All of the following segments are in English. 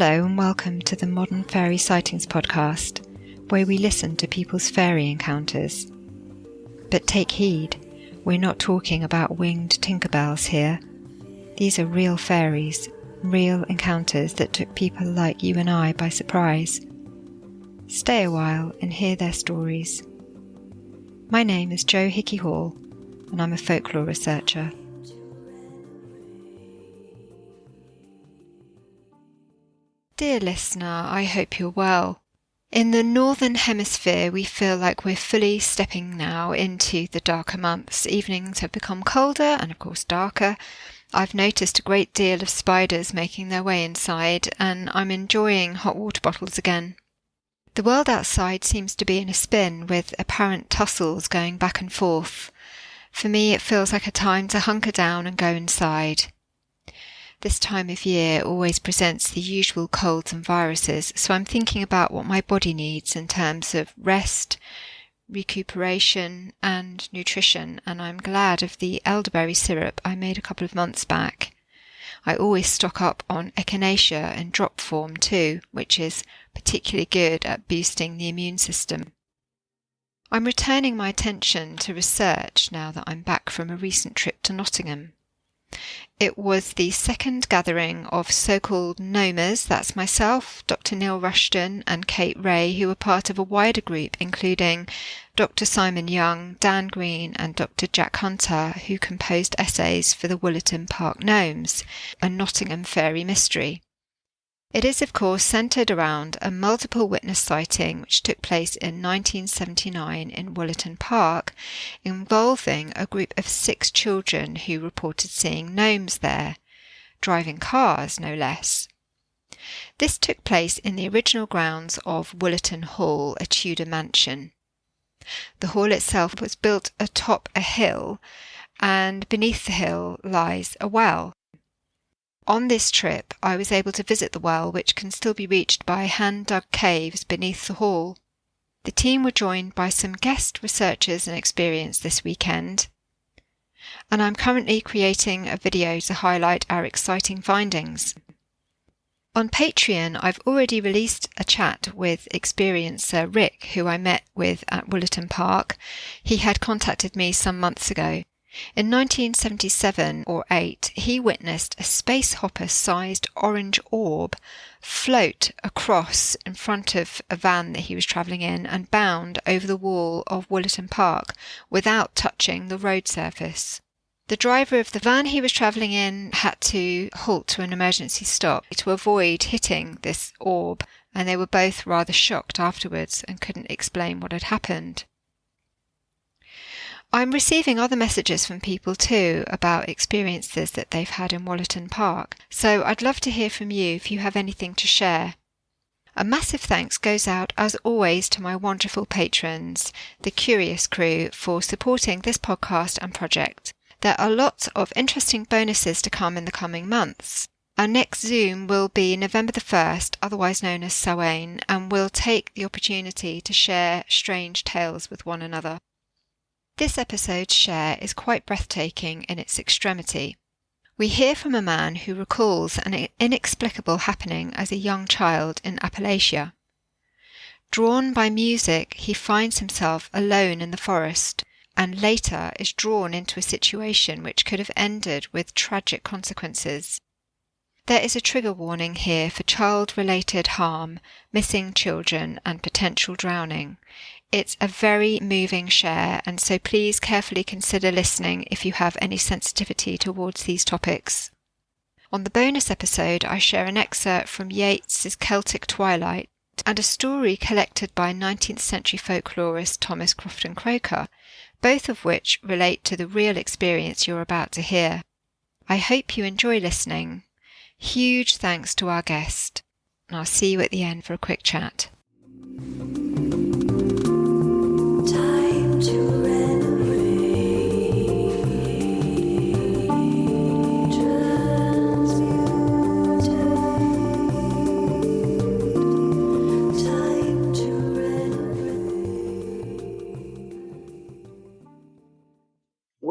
Hello and welcome to the Modern Fairy Sightings podcast, where we listen to people's fairy encounters. But take heed, we're not talking about winged Tinkerbells here. These are real fairies, real encounters that took people like you and I by surprise. Stay a while and hear their stories. My name is Jo Hickey Hall, and I'm a folklore researcher. Dear listener, I hope you're well. In the Northern Hemisphere, we feel like we're fully stepping now into the darker months. Evenings have become colder and, of course, darker. I've noticed a great deal of spiders making their way inside, and I'm enjoying hot water bottles again. The world outside seems to be in a spin, with apparent tussles going back and forth. For me, it feels like a time to hunker down and go inside. This time of year always presents the usual colds and viruses, so I'm thinking about what my body needs in terms of rest, recuperation and nutrition, and I'm glad of the elderberry syrup I made a couple of months back. I always stock up on echinacea in drop form too, which is particularly good at boosting the immune system. I'm returning my attention to research now that I'm back from a recent trip to Nottingham. It was the second gathering of so-called gnomers, that's myself, Dr. Neil Rushton and Kate Ray, who were part of a wider group including Dr. Simon Young, Dan Green and Dr. Jack Hunter, who composed essays for the Woollerton Park Gnomes, a Nottingham fairy mystery. It is, of course, centred around a multiple witness sighting which took place in 1979 in Woollerton Park, involving a group of 6 children who reported seeing gnomes there, driving cars no less. This took place in the original grounds of Woollerton Hall, a Tudor mansion. The hall itself was built atop a hill, and beneath the hill lies a well. On this trip, I was able to visit the well, which can still be reached by hand-dug caves beneath the hall. The team were joined by some guest researchers and experienced this weekend, and I'm currently creating a video to highlight our exciting findings. On Patreon, I've already released a chat with experiencer Rick, who I met with at Woollerton Park. He had contacted me some months ago. In 1977 or 8, he witnessed a space hopper-sized orange orb float across in front of a van that he was travelling in and bound over the wall of Woollerton Park without touching the road surface. The driver of the van he was travelling in had to halt to an emergency stop to avoid hitting this orb, and they were both rather shocked afterwards and couldn't explain what had happened. I'm receiving other messages from people too about experiences that they've had in Woollerton Park, so I'd love to hear from you if you have anything to share. A massive thanks goes out as always to my wonderful patrons, the Curious Crew, for supporting this podcast and project. There are lots of interesting bonuses to come in the coming months. Our next Zoom will be November the 1st, otherwise known as Samhain, and we'll take the opportunity to share strange tales with one another. This episode's share is quite breathtaking in its extremity. We hear from a man who recalls an inexplicable happening as a young child in Appalachia. Drawn by music, he finds himself alone in the forest, and later is drawn into a situation which could have ended with tragic consequences. There is a trigger warning here for child-related harm, missing children and potential drowning. It's a very moving share, and so please carefully consider listening if you have any sensitivity towards these topics. On the bonus episode, I share an excerpt from Yeats's Celtic Twilight and a story collected by 19th century folklorist Thomas Crofton Croker, both of which relate to the real experience you're about to hear. I hope you enjoy listening. Huge thanks to our guest, and I'll see you at the end for a quick chat. Time to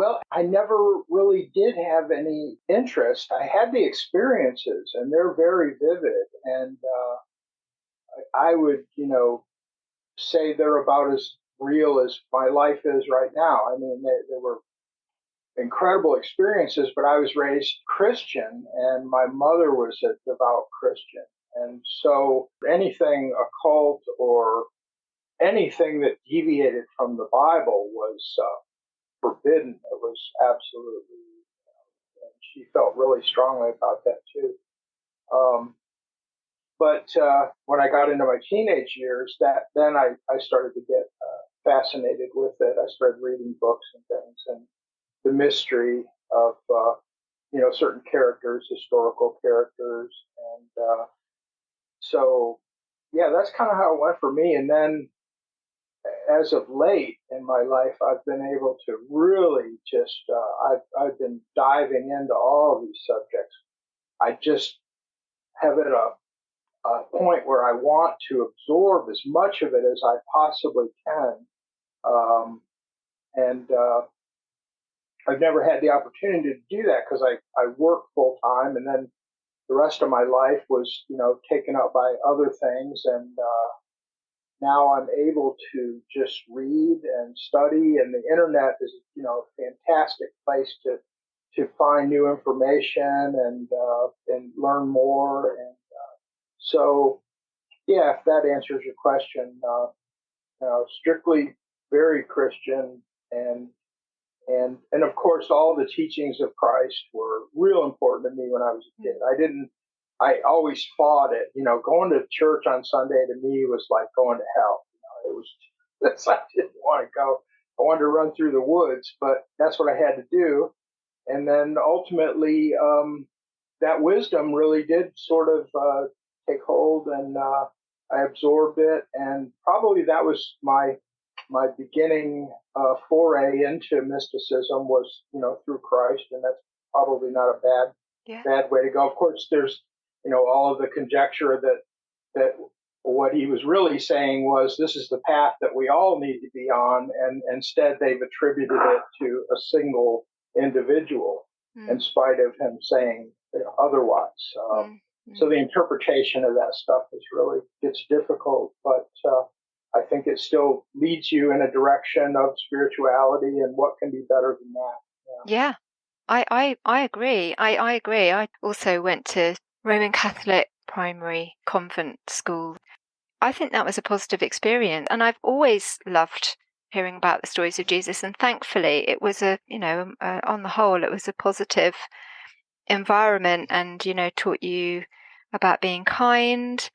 Well, I never really did have any interest. I had the experiences, and they're very vivid. And I would, say they're about as real as my life is right now. I mean, they were incredible experiences, but I was raised Christian, and my mother was a devout Christian. And so anything occult or anything that deviated from the Bible was forbidden. It was absolutely, and she felt really strongly about that too. Um, but when I got into my teenage years, then I started to get fascinated with it. I started reading books and things, and the mystery of certain characters, historical characters, and so yeah, that's kind of how it went for me. And then as of late in my life, I've been able to really just I've been diving into all of these subjects. I just have it a point where I want to absorb as much of it as I possibly can, and I've never had the opportunity to do that because I work full time, and then the rest of my life was taken up by other things, and now I'm able to just read and study, and the internet is a fantastic place to find new information and learn more. And so yeah, if that answers your question, strictly very Christian, and and of course all the teachings of Christ were real important to me when I was a kid. I always fought it. Going to church on Sunday to me was like going to hell. It was I didn't want to go. I wanted to run through the woods, but that's what I had to do. And then ultimately, that wisdom really did sort of take hold, and I absorbed it. And probably that was my beginning foray into mysticism was through Christ, and that's probably not a bad way to go. Of course, there's all of the conjecture that what he was really saying was this is the path that we all need to be on, and instead they've attributed it to a single individual in spite of him saying otherwise. So the interpretation of that stuff it's difficult, but I think it still leads you in a direction of spirituality, and what can be better than that? Yeah. I agree. I agree. I also went to Roman Catholic primary convent school. I think that was a positive experience, and I've always loved hearing about the stories of Jesus. And thankfully, it was on the whole, it was a positive environment, and taught you about being kind,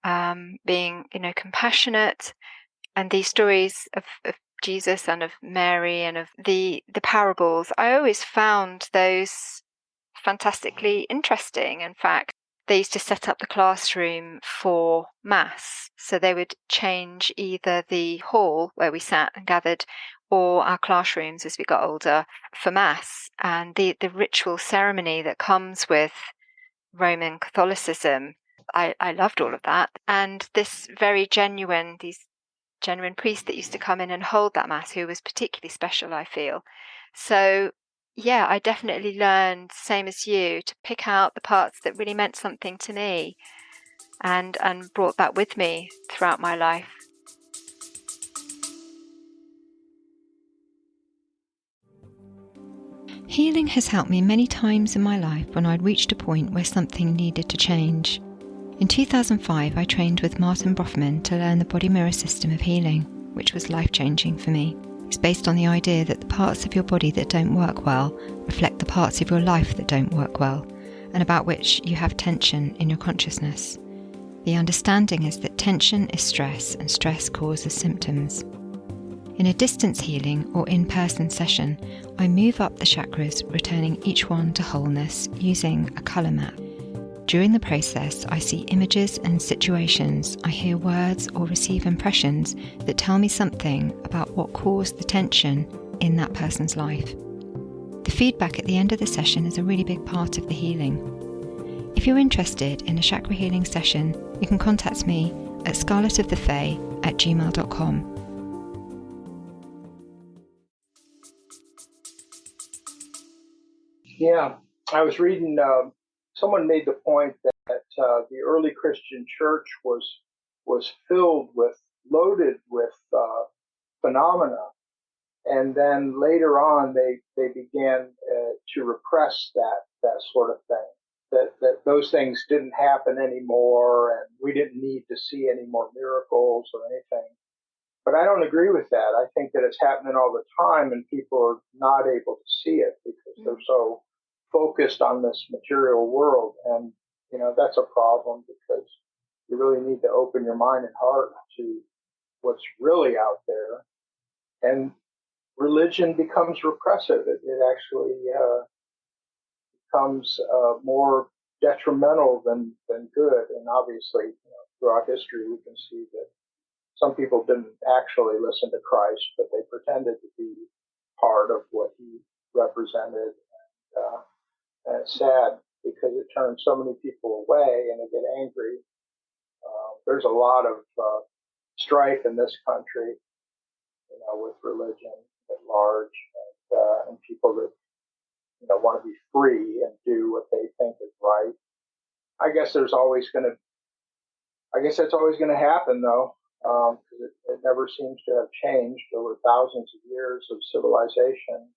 being compassionate, and these stories of Jesus and of Mary and of the parables. I always found those fantastically interesting. In fact, they used to set up the classroom for Mass. So they would change either the hall where we sat and gathered or our classrooms as we got older for Mass. And the ritual ceremony that comes with Roman Catholicism, I loved all of that. And these genuine priest that used to come in and hold that Mass, who was particularly special, I feel. So yeah, I definitely learned, same as you, to pick out the parts that really meant something to me, and brought that with me throughout my life. Healing has helped me many times in my life when I'd reached a point where something needed to change. In 2005, I trained with Martin Brofman to learn the body mirror system of healing, which was life-changing for me. It's based on the idea that the parts of your body that don't work well reflect the parts of your life that don't work well, and about which you have tension in your consciousness. The understanding is that tension is stress, and stress causes symptoms. In a distance healing or in-person session, I move up the chakras, returning each one to wholeness using a colour map. During the process, I see images and situations, I hear words or receive impressions that tell me something about what caused the tension in that person's life. The feedback at the end of the session is a really big part of the healing. If you're interested in a chakra healing session, you can contact me at scarletofthefae@gmail.com. Yeah, I was reading. Someone made the point that the early Christian church was filled with, loaded with phenomena, and then later on they began to repress that sort of thing. That those things didn't happen anymore, and we didn't need to see any more miracles or anything. But I don't agree with that. I think that it's happening all the time, and people are not able to see it because they're so focused on this material world. And, that's a problem because you really need to open your mind and heart to what's really out there. And religion becomes repressive. It actually becomes more detrimental than good. And obviously, throughout history, we can see that some people didn't actually listen to Christ, but they pretended to be part of what he represented. And it's sad because it turns so many people away and they get angry. There's a lot of strife in this country, with religion at large, and people that want to be free and do what they think is right. I guess there's always going to. I guess that's always going to happen, though, because it never seems to have changed over thousands of years of civilization.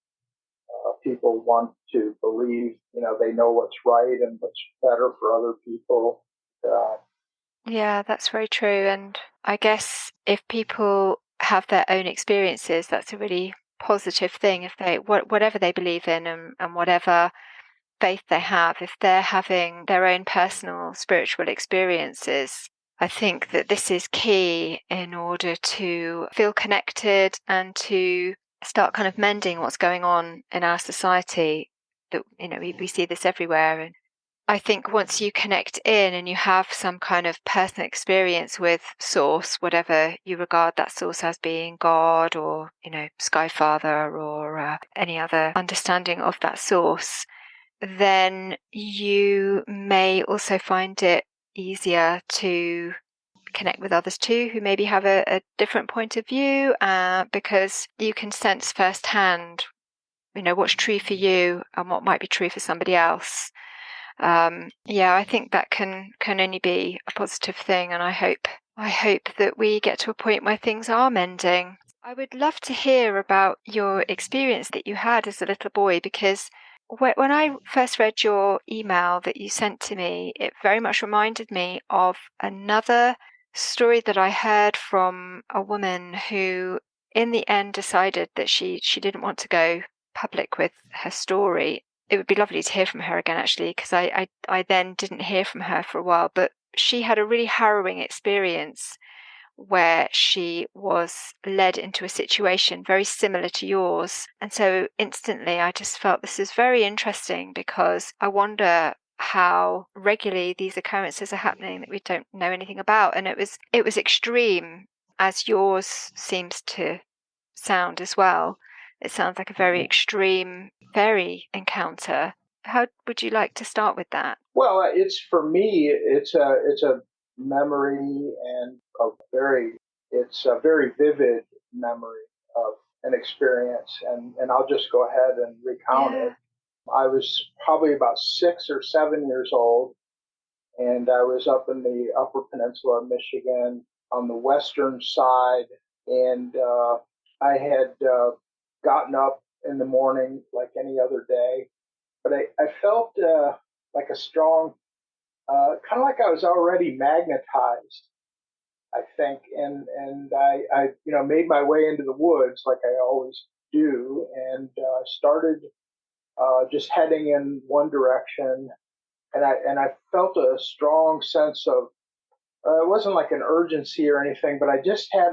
People want to believe, they know what's right and what's better for other people. Yeah, that's very true. And I guess if people have their own experiences, that's a really positive thing. If they, whatever they believe in and whatever faith they have, if they're having their own personal spiritual experiences, I think that this is key in order to feel connected and to start kind of mending what's going on in our society. That, we see this everywhere. And I think once you connect in and you have some kind of personal experience with source, whatever you regard that source as being God or, Sky Father or any other understanding of that source, then you may also find it easier to connect with others too who maybe have a different point of view, because you can sense firsthand, what's true for you and what might be true for somebody else. I think that can only be a positive thing, and I hope that we get to a point where things are mending. I would love to hear about your experience that you had as a little boy, because when I first read your email that you sent to me, it very much reminded me of another story that I heard from a woman who in the end decided that she didn't want to go public with her story. It would be lovely to hear from her again, actually, because I then didn't hear from her for a while. But she had a really harrowing experience where she was led into a situation very similar to yours. And so instantly I just felt this is very interesting, because I wonder how regularly these occurrences are happening that we don't know anything about. And it was extreme, as yours seems to sound as well. It sounds like a very extreme fairy encounter. How would you like to start with that? Well, for me, it's a memory and it's a very vivid memory of an experience, and I'll just go ahead and recount it. I was probably about 6 or 7 years old, and I was up in the Upper Peninsula of Michigan on the western side, and I had gotten up in the morning like any other day, but I felt like a strong, kind of like I was already magnetized, I think, and I made my way into the woods like I always do, and started just heading in one direction, and I felt a strong sense of, it wasn't like an urgency or anything, but I just had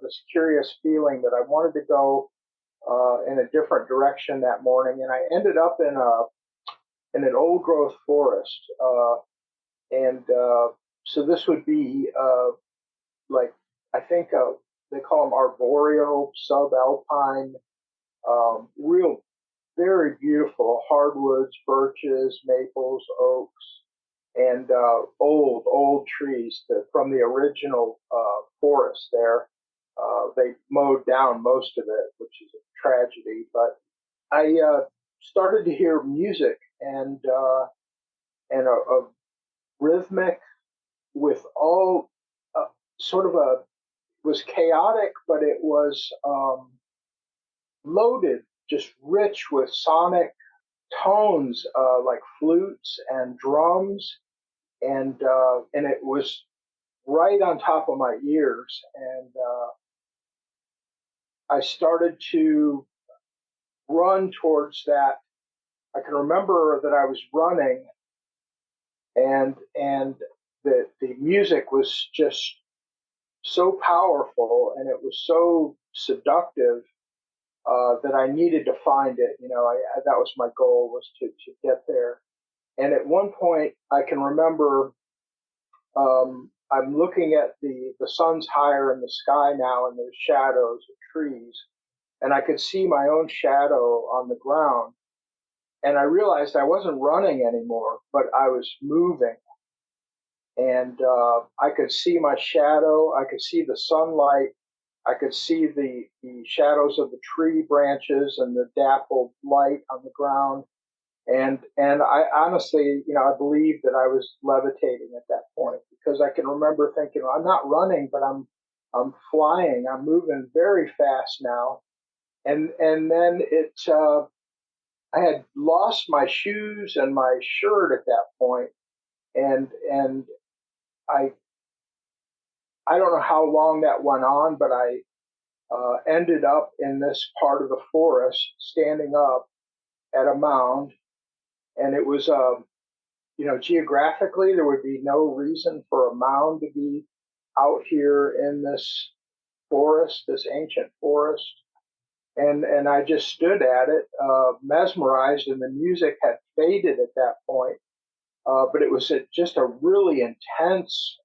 this curious feeling that I wanted to go in a different direction that morning, and I ended up in an old growth forest, and so this would be like, I think they call them arboreal, subalpine, real very beautiful hardwoods, birches, maples, oaks, and old trees from the original forest there. They mowed down most of it, which is a tragedy. But I started to hear music and a rhythmic with all sort of a was chaotic, but it was loaded, just rich with sonic tones like flutes and drums, and it was right on top of my ears, and I started to run towards that. I can remember that I was running, and the music was just so powerful, and it was so seductive that I needed to find it. That was my goal, was to get there. And at one point, I can remember I'm looking at the sun's higher in the sky now, and there's shadows of trees, and I could see my own shadow on the ground. And I realized I wasn't running anymore, but I was moving. And I could see my shadow. I could see the sunlight. I could see the shadows of the tree branches and the dappled light on the ground. And I honestly, I believe that I was levitating at that point, because I can remember thinking, well, I'm not running, but I'm flying. I'm moving very fast now. And then I had lost my shoes and my shirt at that point, and I I don't know how long that went on, but I ended up in this part of the forest, standing up at a mound, and it was geographically, there would be no reason for a mound to be out here in this forest, this ancient forest. And I just stood at it, mesmerized, and the music had faded at that point. But it was just a really intense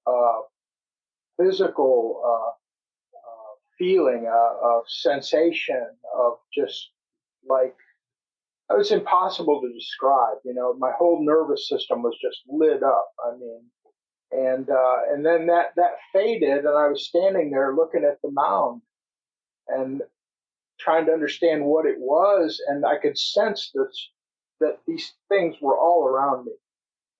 physical feeling, of sensation, of just like, it was impossible to describe. My whole nervous system was just lit up. I mean, and then that faded, and I was standing there looking at the mound and trying to understand what it was, and I could sense this, that these things were all around me.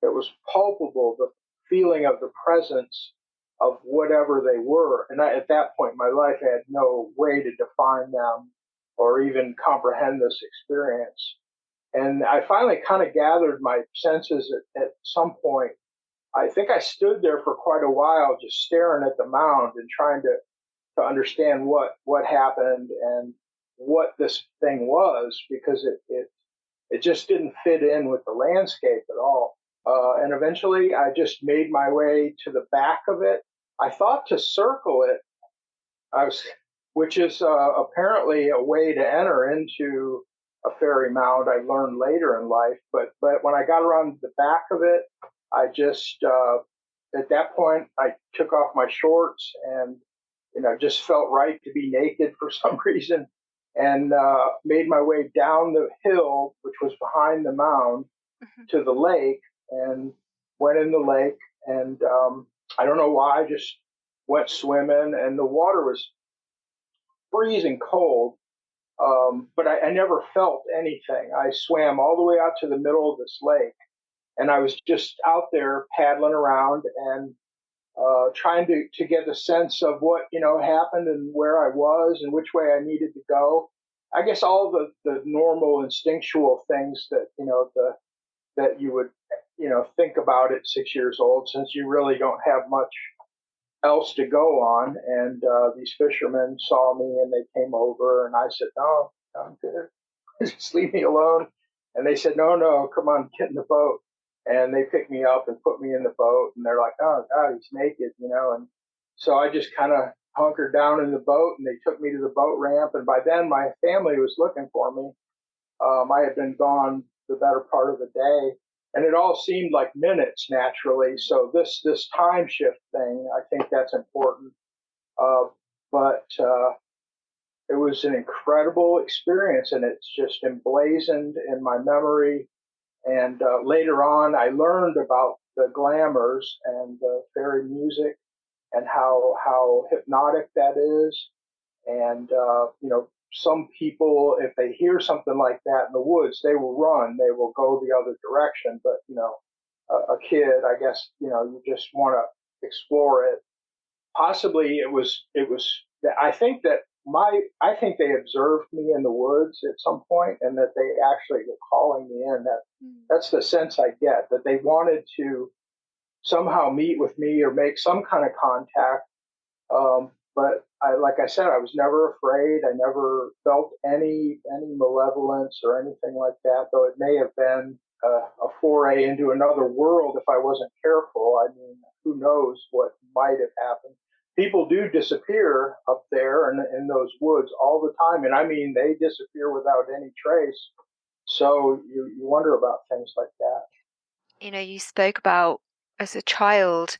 It was palpable, the feeling of the presence of whatever they were. And at that point in my life, I had no way to define them or even comprehend this experience. And I finally kind of gathered my senses at some point. I think I stood there for quite a while, just staring at the mound and trying to understand what happened and what this thing was, because it just didn't fit in with the landscape at all. And eventually I just made my way to the back of it. I thought to circle it, I was, which is apparently a way to enter into a fairy mound. I learned later in life, but when I got around the back of it, I just at that point I took off my shorts, and just felt right to be naked for some reason, and made my way down the hill, which was behind the mound, Mhm. to the lake, and went in the lake. And I don't know why, I just went swimming, and the water was freezing cold. But I never felt anything. I swam all the way out to the middle of this lake, and I was just out there paddling around and trying to get a sense of what happened and where I was and which way I needed to go. I guess all the normal instinctual things that that you would think about at 6 years old, since you really don't have much else to go on. And these fishermen saw me, and they came over, and I said, "No, I'm good. Just leave me alone." And they said, "No, no, come on, get in the boat." And they picked me up and put me in the boat, and they're like, "Oh God, he's naked." And so I just kind of hunkered down in the boat, and they took me to the boat ramp. And by then, my family was looking for me. I had been gone the better part of the day, and it all seemed like minutes naturally. So this time shift thing, I think that's important. Uh, but it was an incredible experience, and it's just emblazoned in my memory. And later on, I learned about the glamours and the fairy music, and how hypnotic that is. And some people, if they hear something like that in the woods, they will run, they will go the other direction. But a kid, I guess, you just want to explore it. Possibly it was. I think that I think they observed me in the woods at some point, and that they actually were calling me in. That's the sense I get, that they wanted to somehow meet with me or make some kind of contact. But like I said, I was never afraid. I never felt any malevolence or anything like that. Though it may have been a foray into another world if I wasn't careful. I mean, who knows what might have happened? People do disappear up there in those woods all the time, and I mean, they disappear without any trace. So you wonder about things like that. You spoke about as a child,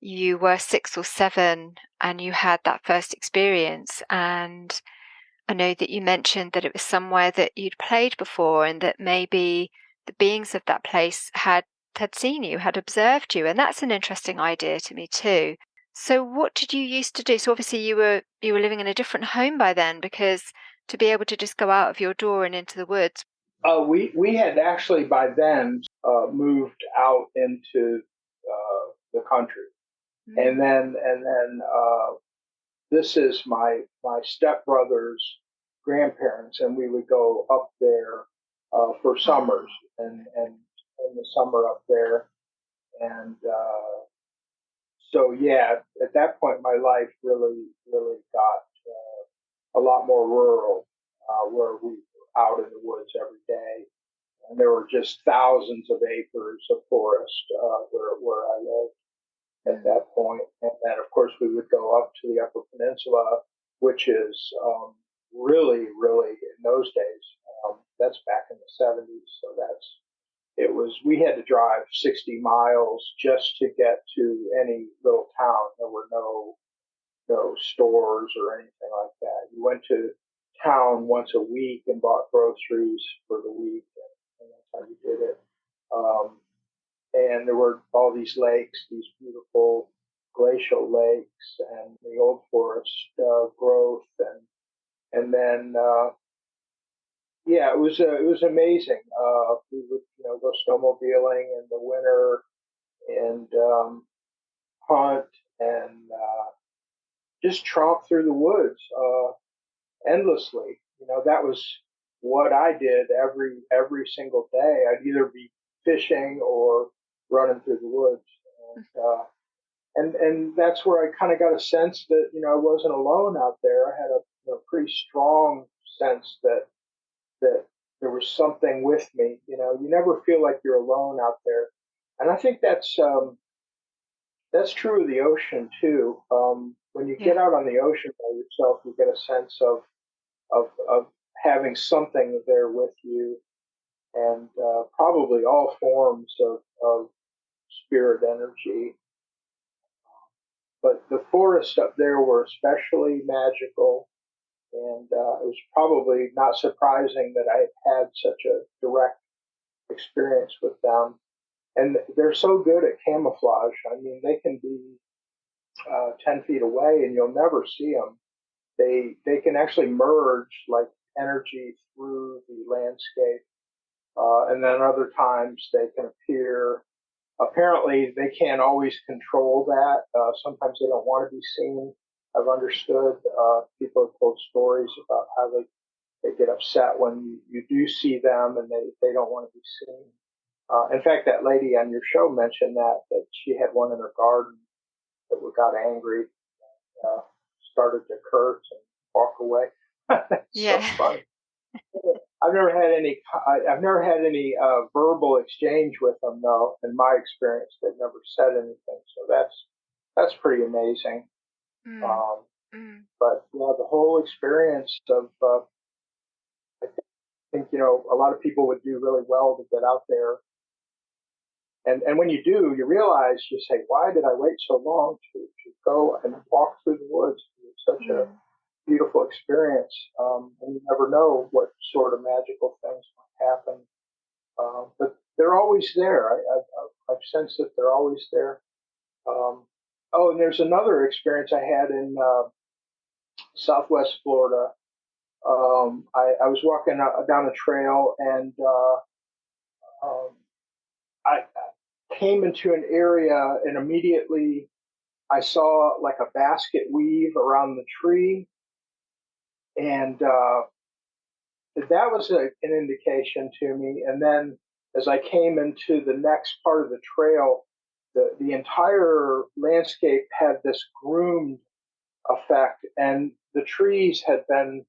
you were 6 or 7 and you had that first experience. And I know that you mentioned that it was somewhere that you'd played before and that maybe the beings of that place had seen you, had observed you. And that's an interesting idea to me too. So what did you used to do? So obviously you were living in a different home by then, because to be able to just go out of your door and into the woods. We had actually by then moved out into the country, and Mm. then this is my stepbrother's grandparents, and we would go up there for summers, Oh, and in the summer up there, and so yeah, at that point my life really got a lot more rural, where we were out in the woods every day, and there were just thousands of acres of forest where I lived at mm. that point. And then, of course, we would go up to the Upper Peninsula, which is really in those days. That's back in the 70s, so we had to drive 60 miles just to get to any little town. There were no stores or anything like that. You went to town once a week and bought groceries for the week, and that's how you did it. Um, and there were all these lakes, these beautiful glacial lakes, and the old forest growth, and then yeah, it was amazing. We would go snowmobiling in the winter and hunt and just tromp through the woods endlessly. That was what I did every single day. I'd either be fishing or running through the woods, and that's where I kind of got a sense that I wasn't alone out there. I had a pretty strong sense that there was something with me. You never feel like you're alone out there, and I think that's true of the ocean too. When you get Yeah. out on the ocean by yourself, you get a sense of having something there with you, and probably all forms of spirit energy. But the forests up there were especially magical, and it was probably not surprising that I had such a direct experience with them. And they're so good at camouflage. I mean, they can be 10 feet away and you'll never see them. They can actually merge like energy through the landscape, and then other times they can appear. Apparently, they can't always control that. Sometimes they don't want to be seen. I've understood. People have told stories about how they get upset when you do see them and they don't want to be seen. In fact, that lady on your show mentioned that she had one in her garden that got angry, uh, started to curse and walk away. That's Yeah. so funny. I've never had any. I've never had any verbal exchange with them though. In my experience, they've never said anything. So that's pretty amazing. Mm. Um, Mm. but yeah, the whole experience of I think a lot of people would do really well to get out there. And when you do, you realize, you say, why did I wait so long to go and walk through the woods? It's such a Mm. beautiful experience, and you never know what sort of magical things might happen. But they're always there. I've sensed that they're always there. Oh, and there's another experience I had in Southwest Florida. I was walking down a trail, and um, I came into an area, and immediately I saw like a basket weave around the tree, and that was an indication to me. And then as I came into the next part of the trail, the entire landscape had this groomed effect, and the trees had been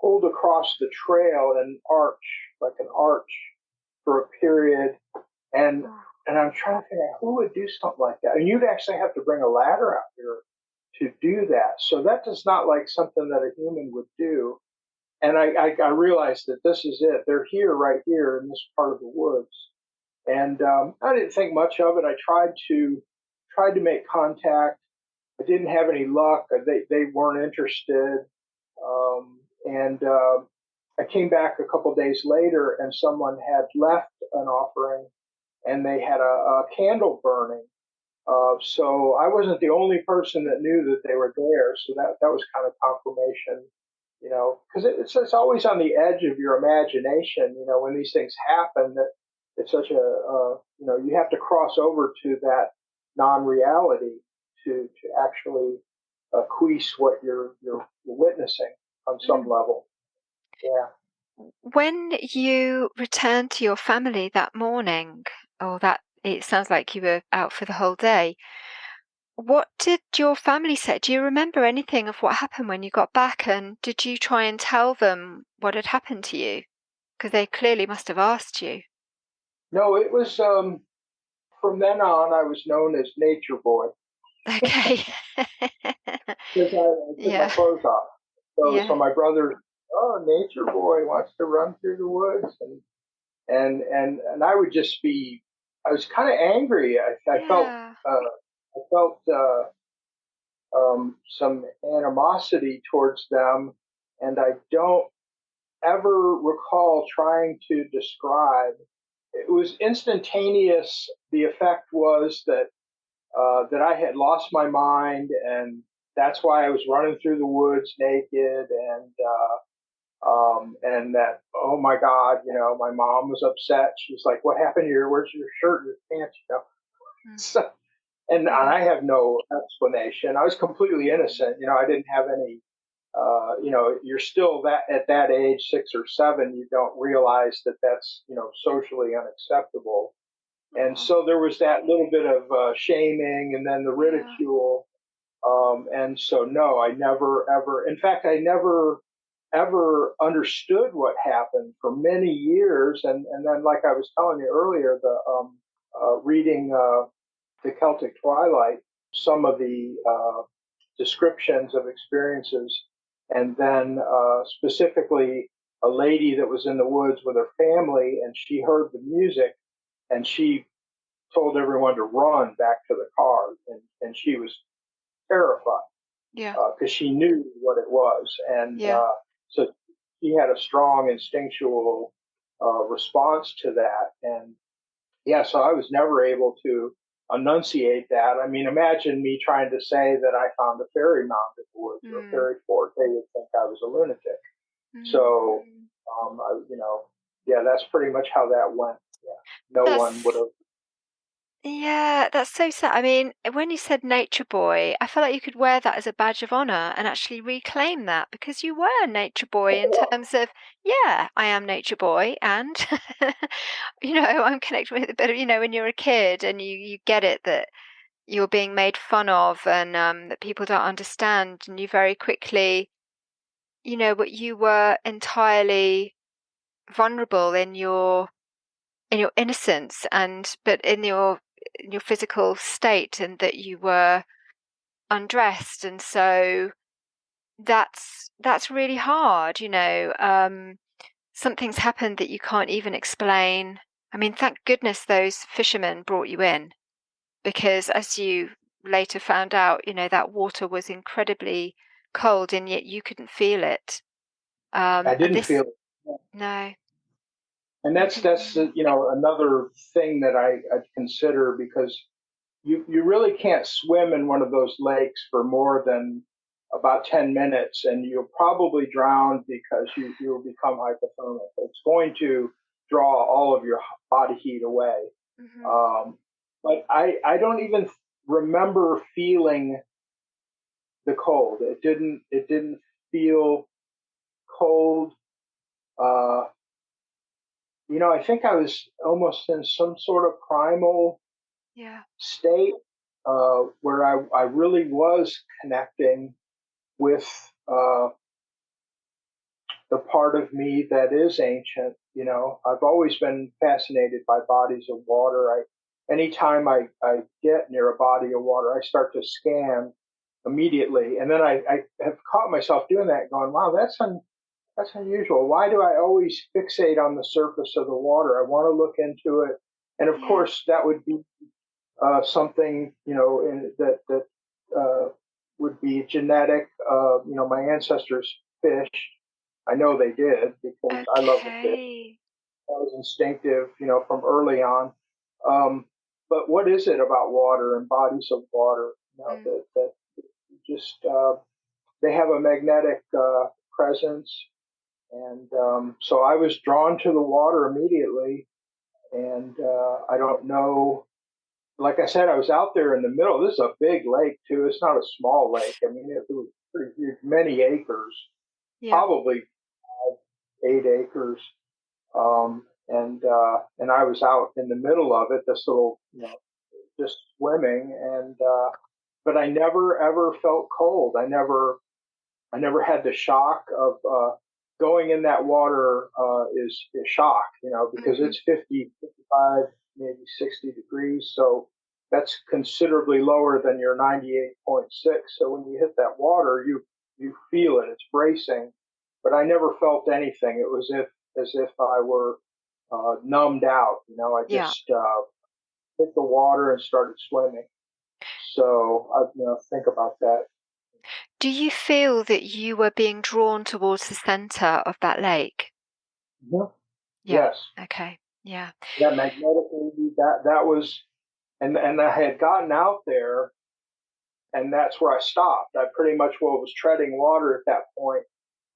pulled across the trail in an arch, like an arch, for a period. And and I'm trying to figure out who would do something like that. And you'd actually have to bring a ladder out here to do that. So that is not like something that a human would do. And I realized that this is it. They're here, right here in this part of the woods. And I didn't think much of it. I tried to make contact. I didn't have any luck. They weren't interested. And I came back a couple days later, and someone had left an offering, and they had a candle burning. So I wasn't the only person that knew that they were there. So that was kind of confirmation, because it's always on the edge of your imagination. When these things happen, that it's such you have to cross over to that non-reality to actually acquiesce what you're witnessing on some level. Yeah. When you returned to your family that morning, or that it sounds like you were out for the whole day, what did your family say? Do you remember anything of what happened when you got back? And did you try and tell them what had happened to you? Because they clearly must have asked you. No, it was from then on I was known as Nature Boy Okay. because I took my Yeah. clothes off. So Yeah. my brother, oh, Nature Boy wants to run through the woods, and I would just be, I was kind of angry. Yeah. I felt some animosity towards them, and I don't ever recall trying to describe. It was instantaneous. The effect was that I had lost my mind, and that's why I was running through the woods naked, and that, oh my God, my mom was upset. She's like, "What happened here? Where's your shirt, your pants?" Mm. So, and Yeah. I have no explanation. I was completely innocent. I didn't have any. You're still that at that age, 6 or 7, you don't realize that that's socially unacceptable. And Oh, so there was that little bit of shaming, and then the yeah. ridicule. And so, no, I never ever. In fact, I never ever understood what happened for many years. And then, like I was telling you earlier, the reading the Celtic Twilight, some of the descriptions of experiences, and then specifically a lady that was in the woods with her family, and she heard the music, and she told everyone to run back to the car, and she was terrified Yeah. because she knew what it was, and Yeah. so he had a strong instinctual response to that, and yeah, so I was never able to enunciate that. I mean, imagine me trying to say that I found a fairy mound in the woods or a Mm. fairy fort; they would think I was a lunatic. So, Mm. yeah, that's pretty much how that went. Yeah, no one would That's have. Yeah, that's so sad. I mean, when you said nature boy, I feel like you could wear that as a badge of honor and actually reclaim that because you were nature boy in terms of, yeah, I am nature boy, and I'm connected with a bit of, when you're a kid and you get it that you're being made fun of and that people don't understand, and you very quickly, what you were entirely vulnerable in your innocence, and but in your physical state, and that you were undressed, and so that's really hard. Something's happened that you can't even explain. I mean, thank goodness those fishermen brought you in, because as you later found out, that water was incredibly cold, and yet you couldn't feel it. I And didn't this feel it. No, And you that's didn't. another thing that I consider, because you really can't swim in one of those lakes for more than about 10 minutes, and you'll probably drown because you'll become hypothermic. It's going to draw all of your body heat away. Hmm. Um, but I don't even remember feeling the cold. It didn't feel cold. Uh, I think I was almost in some sort of primal Yeah. state where I really was connecting with uh, the part of me that is ancient. I've always been fascinated by bodies of water. Anytime I get near a body of water, I start to scan immediately, and then I have caught myself doing that, going, "Wow, that's unusual. Why do I always fixate on the surface of the water? I want to look into it." And of Yeah. course, that would be something that would be genetic. My ancestors fished. I know they did because I love to fish. Okay. That was instinctive, from early on. Um, but what is it about water and bodies of water, Mm. that just they have a magnetic presence, and so I was drawn to the water immediately. And I don't know. Like I said, I was out there in the middle. This is a big lake too. It's not a small lake. I mean, it was pretty huge, many acres, Yeah. probably 8 acres. And I was out in the middle of it, this little, just swimming, and but I never ever felt cold. I never had the shock of going in that water is shock, because Hmm. it's 50, 55, maybe 60 degrees. So that's considerably lower than your 98.6. So when you hit that water, you feel it. It's bracing. But I never felt anything. It was as if I were numbed out. I Yeah. just hit the water and started swimming. So I think about that. Do you feel that you were being drawn towards the center of that lake? Mhm. Yeah. Yes. Okay. Yeah. Yeah, magnetically, that was, and I had gotten out there, and that's where I stopped. I pretty much was treading water at that point,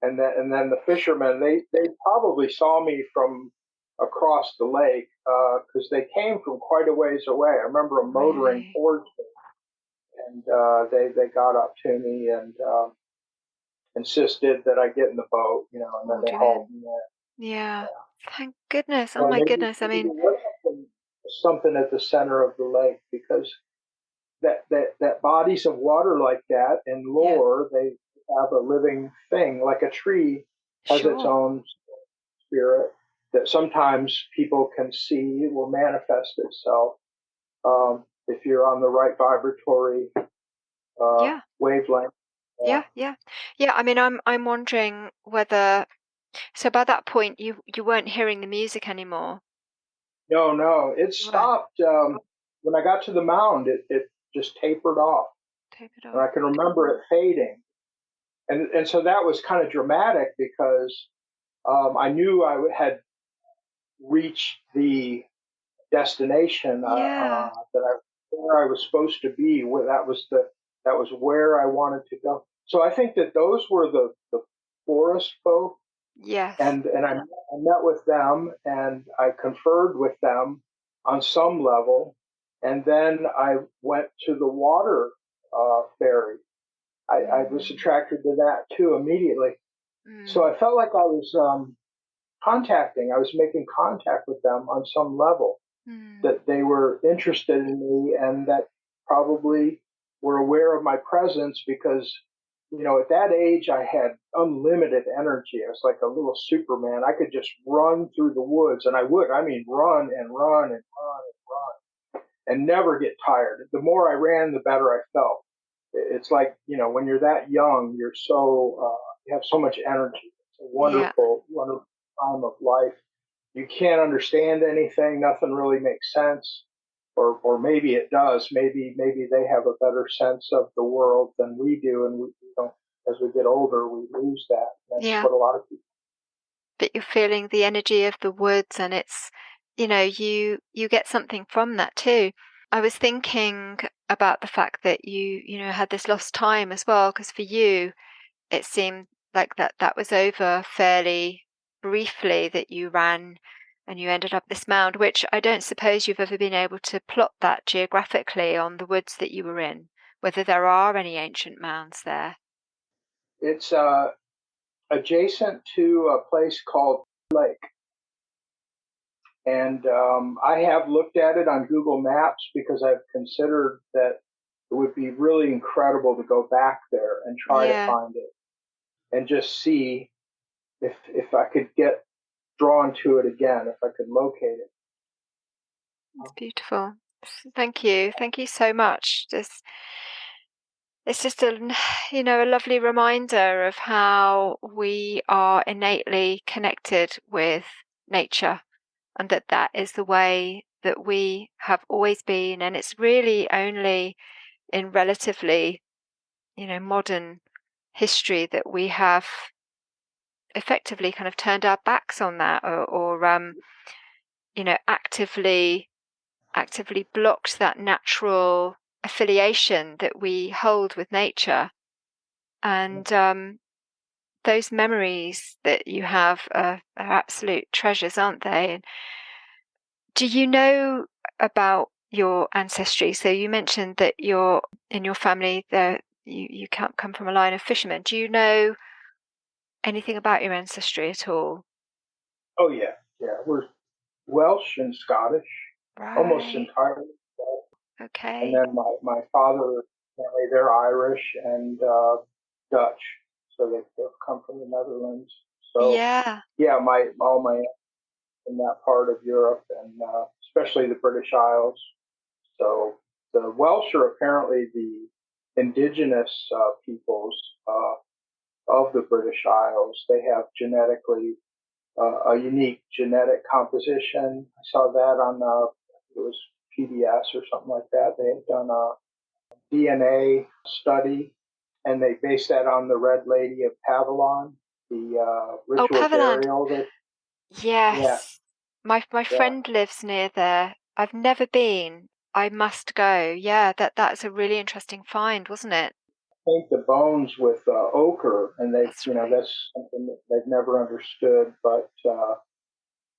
and then the fishermen, they probably saw me from across the lake because they came from quite a ways away. I remember them motoring Really? towards me, and they got up to me and insisted that I get in the boat, and then Pulled they you hauled in. me in. Yeah. Thank goodness. Oh So my maybe, goodness. I maybe mean, there was something at the center of the lake, because that bodies of water like that in yeah. lore, they have a living thing, like a tree has its Sure. own spirit that sometimes people can see. It will manifest itself if you're on the right vibratory Yeah. wavelength. Yeah. Yeah. Yeah. Yeah. I mean, I'm wondering whether so by that point you weren't hearing the music anymore. No, no, it You weren't. stopped when I got to the mound. It just tapered off, Tape it and off. I can remember it fading. And so that was kind of dramatic because I knew I had reached the destination Yeah. where I was supposed to be. Where that was where I wanted to go. So I think that those were the forest folk, Yes. and I met with them, and I conferred with them on some level, and then I went to the water ferry. I was Mm. attracted to that too immediately. So Mm. I felt like I was making contact with them on some level, Mm. that they were interested in me, and that probably were aware of my presence because, at that age, I had unlimited energy. I was like a little Superman. I could just run through the woods, and I would, I mean, run and run and run and run and never get tired. The more I ran, the better I felt. It's like, when you're that young, you have so much energy. It's a Yeah. wonderful, wonderful time of life. You can't understand anything. Nothing really makes sense, or maybe it does. Maybe they have a better sense of the world than we do, and we don't. As we get older, we lose that. That's Yeah. what a lot of people. But you're feeling the energy of the woods and it's you get something from that too. I was thinking about the fact that you know, had this lost time as well, because for you, it seemed like that was over fairly briefly, that you ran and you ended up this mound, which I don't suppose you've ever been able to plot that geographically on the woods that you were in, whether there are any ancient mounds there. It's adjacent to a place called Lake. And I have looked at it on Google Maps because I've considered that it would be really incredible to go back there and try to Yeah, find it and just see if I could get drawn to it again, if I could locate it. it's beautiful. Thank you so much. It's just a, you know, a lovely reminder of how we are innately connected with nature, and that is the way that we have always been. And it's really only in relatively, you know, modern history that we have effectively kind of turned our backs on that, or you know, actively blocked that natural affiliation that we hold with nature. And those memories that you have are absolute treasures, aren't they? And do you know about your ancestry? So you mentioned that you're in your family there. You can't come from a line of fishermen. Do you know anything about your ancestry at all? Oh yeah, yeah. We're Welsh and Scottish, almost Right. entirely Welsh. And Okay. then my father family, they're Irish and Dutch, so they've come from the Netherlands. So Yeah. yeah, my all my in that part of Europe and especially the British Isles. So the Welsh are apparently the indigenous peoples of the British Isles. They have genetically a unique genetic composition. I saw that on it was PBS or something like that. They had done a DNA study, and they based that on the Red Lady of Pavilon, the Oh, ritual Paverland. burial. That yeah, Yes. My yeah. friend lives near there. I've never been. I must go. Yeah, that's a really interesting find, wasn't it? Paint the bones with ochre, and they, That's you know, right. that's something that they've never understood. But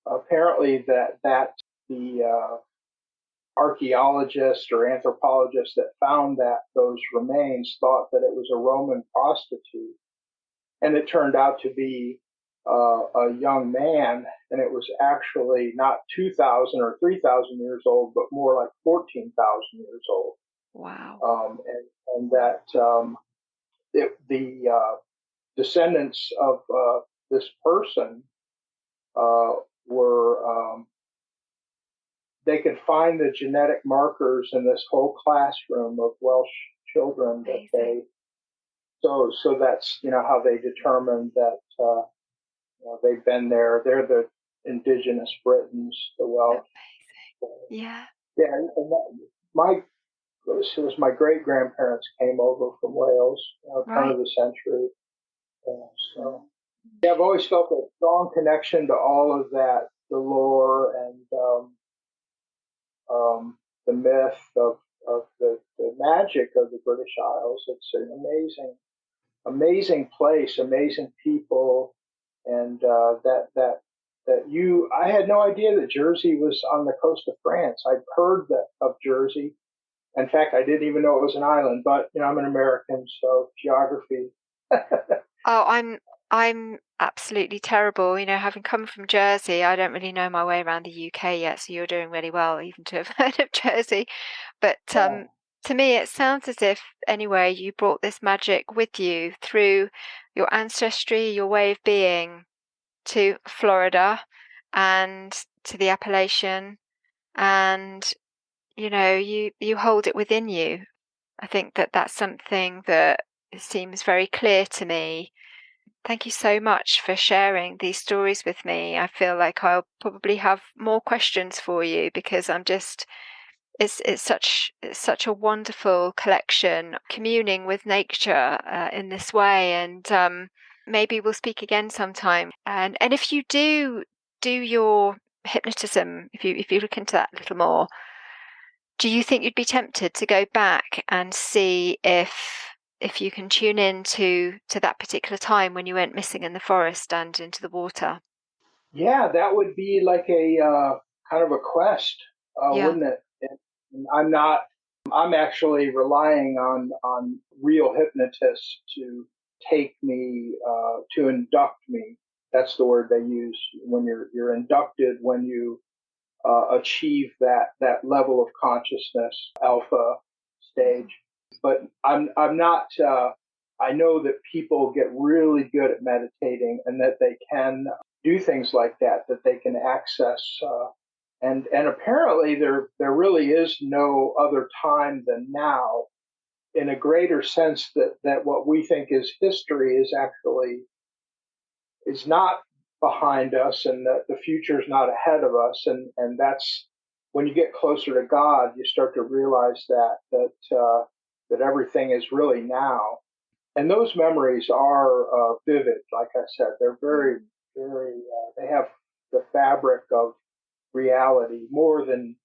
apparently, that the archaeologist or anthropologist that found that those remains thought that it was a Roman prostitute, and it turned out to be a young man, and it was actually not 2,000 or 3,000 years old, but more like 14,000 years old. Wow. And that the descendants of this person uh, were they could find the genetic markers in this whole classroom of Welsh children that Amazing. they so that's how they determined that they've been there. They're the indigenous Britons, the Welsh. Amazing. Yeah. Yeah, and my it was my great grandparents came over from Wales, turn Right. of the century. So yeah, I've always felt a strong connection to all of that, the lore and the myth of the magic of the British Isles. It's an amazing place, amazing people, and I had no idea that Jersey was on the coast of France. I'd heard that of Jersey. In fact, I didn't even know it was an island. But I'm an American, so geography. Oh, I'm absolutely terrible. You know, having come from Jersey, I don't really know my way around the UK yet, so you're doing really well even to have heard of Jersey. But Yeah, to me, it sounds as if, anyway, you brought this magic with you through your ancestry, your way of being, to Florida and to the Appalachian, and you know, you hold it within you. I think that that's something that seems very clear to me. Thank you so much for sharing these stories with me. I feel like I'll probably have more questions for you, because I'm just it's such a wonderful collection, communing with nature in this way. And maybe we'll speak again sometime. And if you do your hypnotism, if you look into that a little more, Do you think you'd be tempted to go back and see if you can tune in to that particular time when you went missing in the forest and into the water? Yeah, that would be like a kind of a quest, Yeah. wouldn't it? And I'm not. I'm actually relying on real hypnotists to take me to induct me. That's the word they use when you're inducted when you achieve that level of consciousness, alpha stage. But I'm not. I know that people get really good at meditating and that they can do things like that. That they can access. And apparently there really is no other time than now, in a greater sense that what we think is history is not behind us, and that the future is not ahead of us. And that's when you get closer to God, you start to realize that everything is really now. And those memories are vivid. Like I said, they're very. They have the fabric of reality more than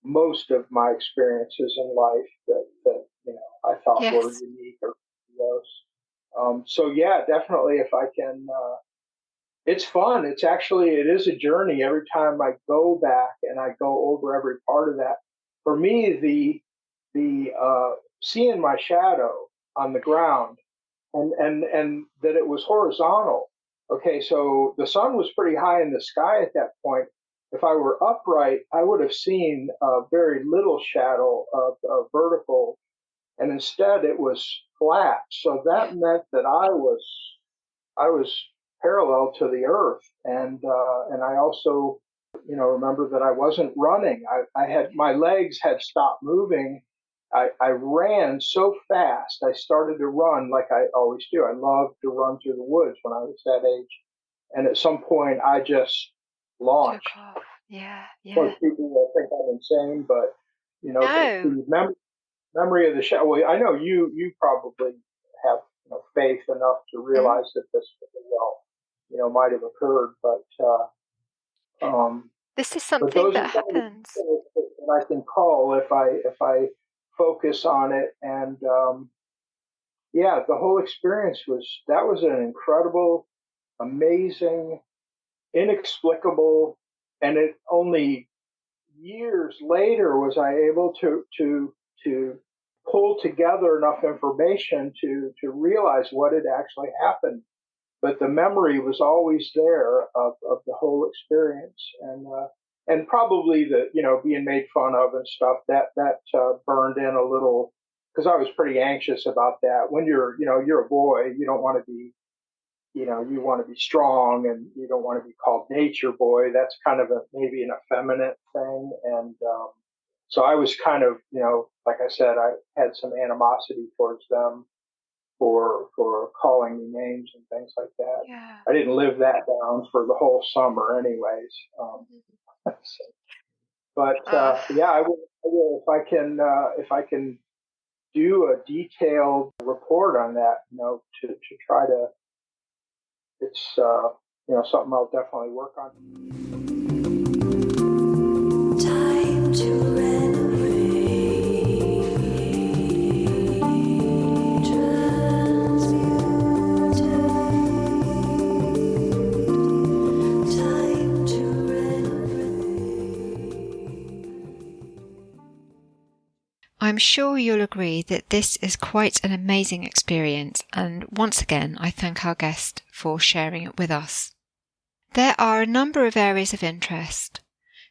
most of my experiences in life that I thought were Yes. unique or grandiose. So yeah, definitely if I can it's fun. It is a journey every time I go back and I go over every part of that. For me, the seeing my shadow on the ground and that it was horizontal. Okay, so the sun was pretty high in the sky at that point. If I were upright, I would have seen very little shadow of vertical, and instead it was flat. So Yeah. that meant that I was parallel to the earth, and I also, remember that I wasn't running. I had my legs had stopped moving. I ran so fast. I started to run like I always do. I loved to run through the woods when I was that age, and at some point I just Took launched. off. Yeah. Of Yeah. course, people will think I'm insane, but No. the memory of the shadow. Well, I know you probably have faith enough to Mm. realize that this well, might have occurred, um, This is but something those are that some of the happens. details that I can call if I focus on it. And yeah, the whole experience was an incredible, amazing, inexplicable, and it only years later was I able to pull together enough information to realize what had actually happened. But the memory was always there of the whole experience, and probably the being made fun of and stuff that burned in a little because I was pretty anxious about that. When you're a boy, you don't want to be you want to be strong and you don't want to be called nature boy. That's kind of maybe an effeminate thing. And so I was kind of, like I said, I had some animosity towards them for calling me names and things like that. Yeah. I didn't live that down for the whole summer, anyways. So, but Uh, yeah, I will if I can do a detailed report on that, to try to it's something I'll definitely work on. Time to I'm sure you'll agree that this is quite an amazing experience, and once again, I thank our guest for sharing it with us. There are a number of areas of interest.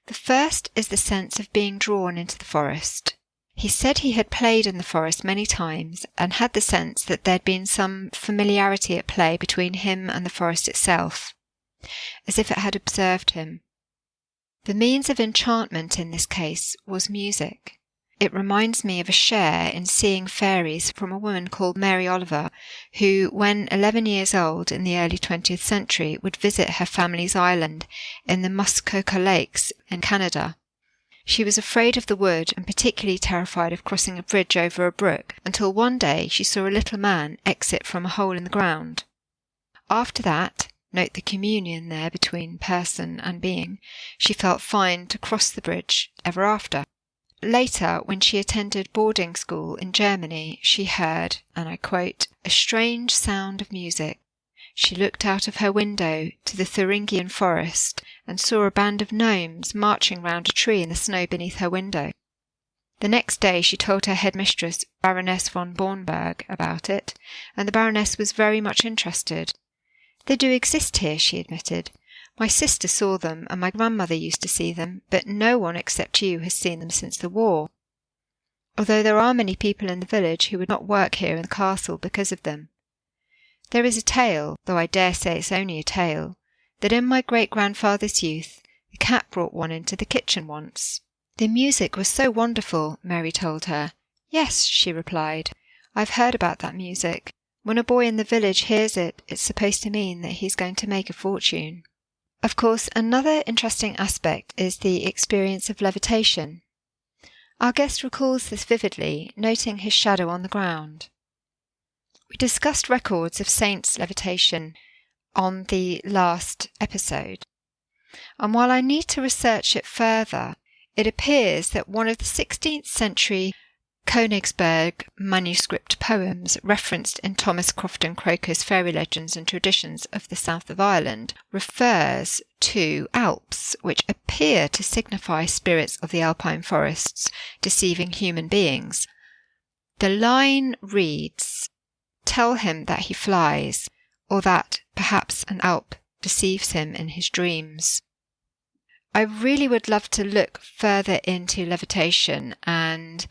The first is the sense of being drawn into the forest. He said he had played in the forest many times and had the sense that there'd been some familiarity at play between him and the forest itself, as if it had observed him. The means of enchantment in this case was music. It reminds me of a share in seeing fairies from a woman called Mary Oliver, who, when 11 years old in the early 20th century, would visit her family's island in the Muskoka Lakes in Canada. She was afraid of the wood and particularly terrified of crossing a bridge over a brook, until one day she saw a little man exit from a hole in the ground. After that, note the communion there between person and being, she felt fine to cross the bridge ever after. Later, when she attended boarding school in Germany, she heard, and I quote, "a strange sound of music. She looked out of her window to the Thuringian forest and saw a band of gnomes marching round a tree in the snow beneath her window. The next day she told her headmistress, Baroness von Bornberg, about it, and the Baroness was very much interested. They do exist here, she admitted. My sister saw them, and my grandmother used to see them, but no one except you has seen them since the war. Although there are many people in the village who would not work here in the castle because of them. There is a tale, though I dare say it's only a tale, that in my great-grandfather's youth the cat brought one into the kitchen once." "The music was so wonderful," Mary told her. "Yes," she replied, "I've heard about that music. When a boy in the village hears it, it's supposed to mean that he's going to make a fortune." Of course, another interesting aspect is the experience of levitation. Our guest recalls this vividly, noting his shadow on the ground. We discussed records of saints' levitation on the last episode, and while I need to research it further, it appears that one of the 16th century Königsberg manuscript poems referenced in Thomas Crofton Croker's Fairy Legends and Traditions of the South of Ireland refers to Alps, which appear to signify spirits of the alpine forests deceiving human beings. The line reads, "Tell him that he flies, or that perhaps an Alp deceives him in his dreams." I really would love to look further into levitation, and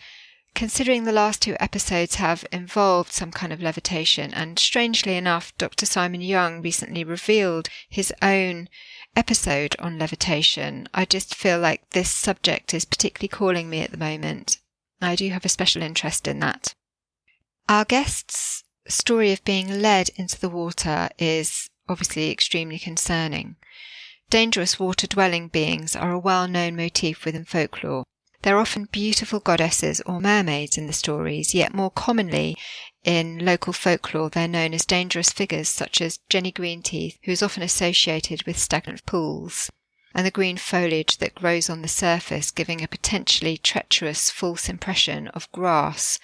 considering the last two episodes have involved some kind of levitation, and strangely enough, Dr. Simon Young recently revealed his own episode on levitation, I just feel like this subject is particularly calling me at the moment. I do have a special interest in that. Our guest's story of being led into the water is obviously extremely concerning. Dangerous water-dwelling beings are a well-known motif within folklore. There are often beautiful goddesses or mermaids in the stories, yet more commonly in local folklore they're known as dangerous figures such as Jenny Greenteeth, who is often associated with stagnant pools, and the green foliage that grows on the surface giving a potentially treacherous false impression of grass,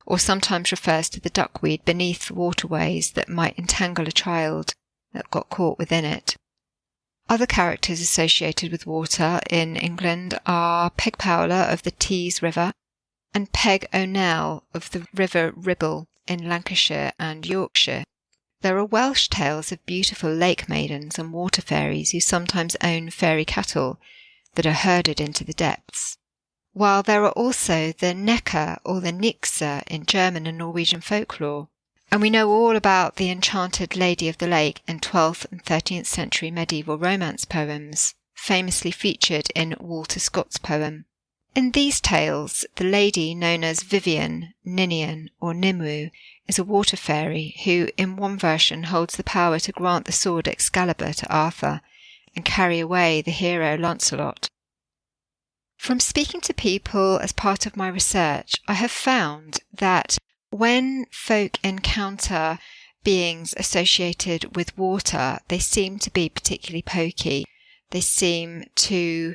or sometimes refers to the duckweed beneath waterways that might entangle a child that got caught within it. Other characters associated with water in England are Peg Powler of the Tees River and Peg O'Neill of the River Ribble in Lancashire and Yorkshire. There are Welsh tales of beautiful lake maidens and water fairies who sometimes own fairy cattle that are herded into the depths. While there are also the Necker or the Nixe in German and Norwegian folklore. And we know all about the enchanted Lady of the Lake in 12th and 13th century medieval romance poems, famously featured in Walter Scott's poem. In these tales, the lady known as Vivian, Ninian, or Nimue is a water fairy who, in one version, holds the power to grant the sword Excalibur to Arthur and carry away the hero Lancelot. From speaking to people as part of my research, I have found that when folk encounter beings associated with water, they seem to be particularly pokey. They seem to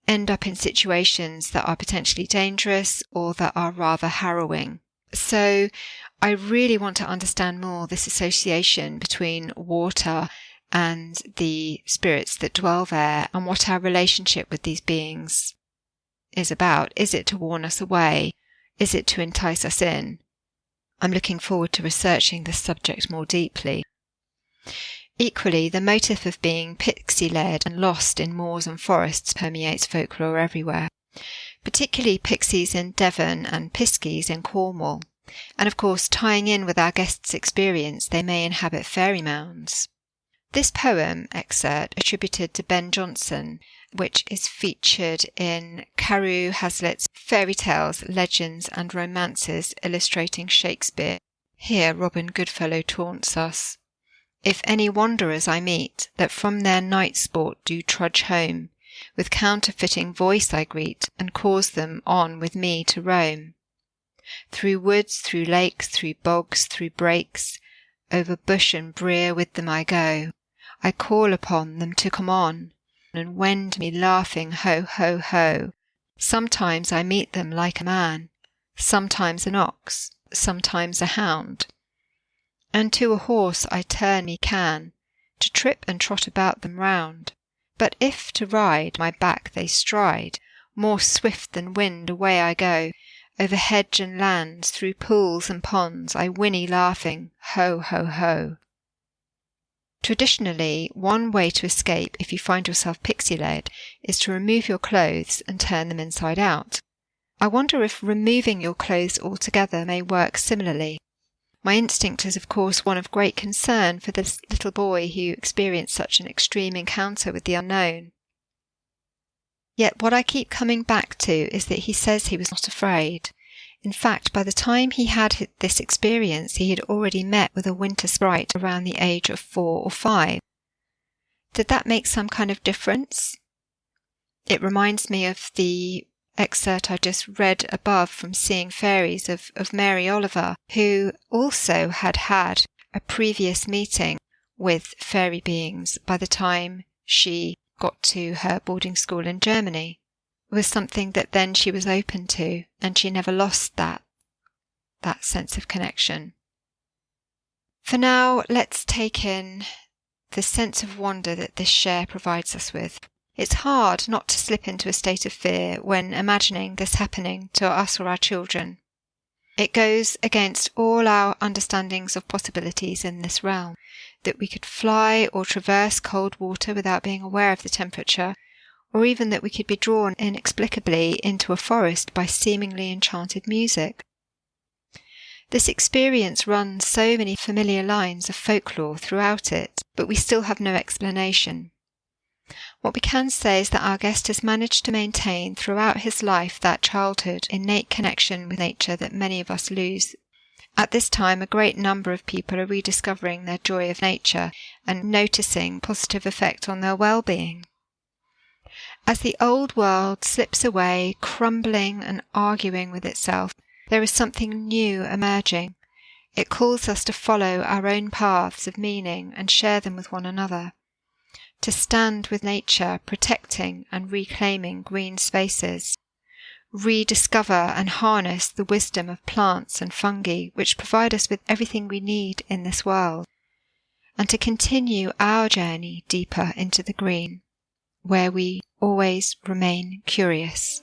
end up in situations that are potentially dangerous or that are rather harrowing. So I really want to understand more this association between water and the spirits that dwell there, and what our relationship with these beings is about. Is it to warn us away? Is it to entice us in? I'm looking forward to researching this subject more deeply. Equally, the motif of being pixie-led and lost in moors and forests permeates folklore everywhere, particularly pixies in Devon and piskies in Cornwall, and of course tying in with our guest's experience, they may inhabit fairy mounds. This poem excerpt, attributed to Ben Jonson, which is featured in Carew Hazlitt's Fairy Tales, Legends and Romances Illustrating Shakespeare. Here Robin Goodfellow taunts us. If any wanderers I meet, that from their night sport do trudge home, with counterfeiting voice I greet, and cause them on with me to roam. Through woods, through lakes, through bogs, through brakes, over bush and brier with them I go. I call upon them to come on, and wend me laughing ho, ho, ho. Sometimes I meet them like a man, sometimes an ox, sometimes a hound. And to a horse I turn me can, to trip and trot about them round. But if to ride, my back they stride, more swift than wind away I go, over hedge and lands, through pools and ponds, I whinny laughing, ho, ho, ho. Traditionally, one way to escape if you find yourself pixie-led is to remove your clothes and turn them inside out. I wonder if removing your clothes altogether may work similarly. My instinct is of course one of great concern for this little boy who experienced such an extreme encounter with the unknown. Yet what I keep coming back to is that he says he was not afraid. In fact, by the time he had this experience, he had already met with a winter sprite around the age of 4 or 5. Did that make some kind of difference? It reminds me of the excerpt I just read above from Seeing Fairies of Mary Oliver, who also had had a previous meeting with fairy beings by the time she got to her boarding school in Germany. It was something that then she was open to, and she never lost that sense of connection. For now, let's take in the sense of wonder that this share provides us with. It's hard not to slip into a state of fear when imagining this happening to us or our children. It goes against all our understandings of possibilities in this realm, that we could fly or traverse cold water without being aware of the temperature, or even that we could be drawn inexplicably into a forest by seemingly enchanted music. This experience runs so many familiar lines of folklore throughout it, but we still have no explanation. What we can say is that our guest has managed to maintain throughout his life that childhood innate connection with nature that many of us lose. At this time, a great number of people are rediscovering their joy of nature and noticing positive effect on their well-being. As the old world slips away, crumbling and arguing with itself, there is something new emerging. It calls us to follow our own paths of meaning and share them with one another, to stand with nature, protecting and reclaiming green spaces, rediscover and harness the wisdom of plants and fungi which provide us with everything we need in this world, and to continue our journey deeper into the green, where we always remain curious.